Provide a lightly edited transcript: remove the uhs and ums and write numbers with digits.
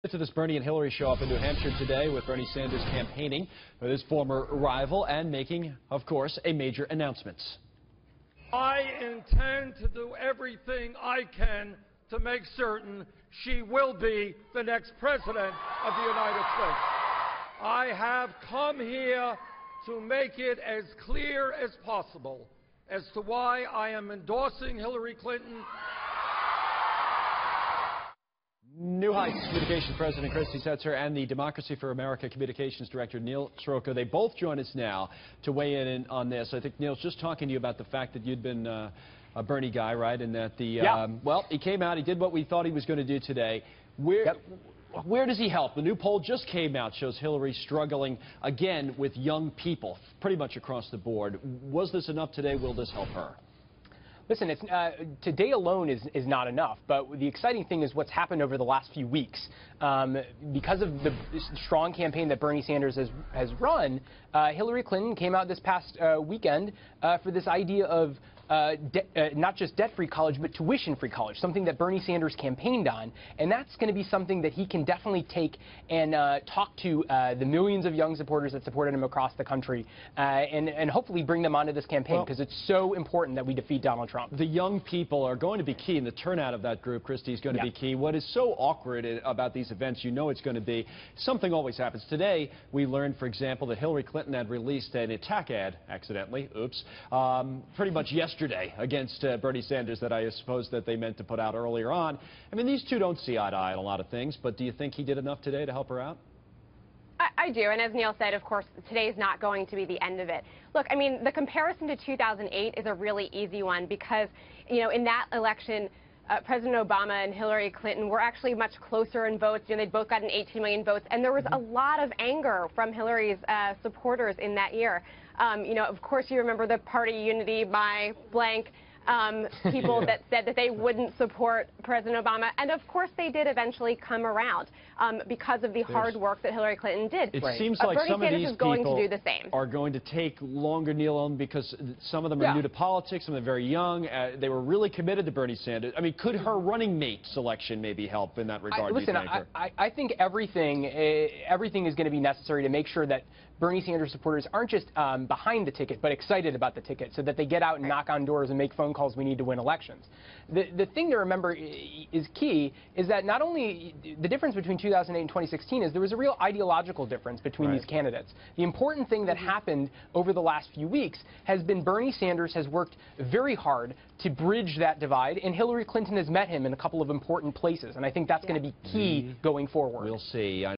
To this Bernie and Hillary show up in New Hampshire today with Bernie Sanders campaigning with his former rival and making, of course, a major announcement. I intend to do everything I can to make certain she will be the next president of the United States. I have come here to make it as clear as possible as to why I am endorsing Hillary Clinton. New Heights Communications President Christy Setzer and the Democracy for America Communications Director Neil Sroka, they both join us now to weigh in on this. I think Neil's just talking to you about the fact that you'd been a Bernie guy, right? And that well, he came out, he did what we thought he was going to do today. Where does he help? The new poll just came out, shows Hillary struggling again with young people, pretty much across the board. Was this enough today? Will this help her? Listen, today alone is not enough, but the exciting thing is what's happened over the last few weeks. Because of the strong campaign that Bernie Sanders has run, Hillary Clinton came out this past weekend for this idea of not just debt-free college, but tuition-free college, something that Bernie Sanders campaigned on. And that's going to be something that he can definitely take and talk to the millions of young supporters that supported him across the country and hopefully bring them onto this campaign, because it's so important that we defeat Donald Trump. The young people are going to be key, and the turnout of that group, Christy, is going to be key. What is so awkward about these events, you know it's going to be, something always happens. Today, we learned, for example, that Hillary Clinton had released an attack ad, accidentally, oops, pretty much yesterday against Bernie Sanders that I suppose that they meant to put out earlier on. I mean, these two don't see eye to eye on a lot of things, but do you think he did enough today to help her out? I do, and as Neil said, of course, today is not going to be the end of it. Look, I mean, the comparison to 2008 is a really easy one because, you know, in that election, President Obama and Hillary Clinton were actually much closer in votes. You know, they'd both gotten 18 million votes, and there was a lot of anger from Hillary's supporters in that year. You know, of course, you remember the party unity by blank people that said that they wouldn't support President Obama. And of course, they did eventually come around because of the hard work that Hillary Clinton did. It seems like Bernie some of Sanders these is going people to do the same. Are going to take longer, Neil, because some of them are new to politics, some of them are very young. They were really committed to Bernie Sanders. I mean, could her running mate selection maybe help in that regard? Listen, I think everything is going to be necessary to make sure that Bernie Sanders supporters aren't just behind the ticket, but excited about the ticket, so that they get out and knock on doors and make phone calls we need to win elections. The thing to remember is key is that not only the difference between 2008 and 2016 is there was a real ideological difference between these candidates. The important thing that happened over the last few weeks has been Bernie Sanders has worked very hard to bridge that divide, and Hillary Clinton has met him in a couple of important places, and I think that's going to be key going forward. We'll see.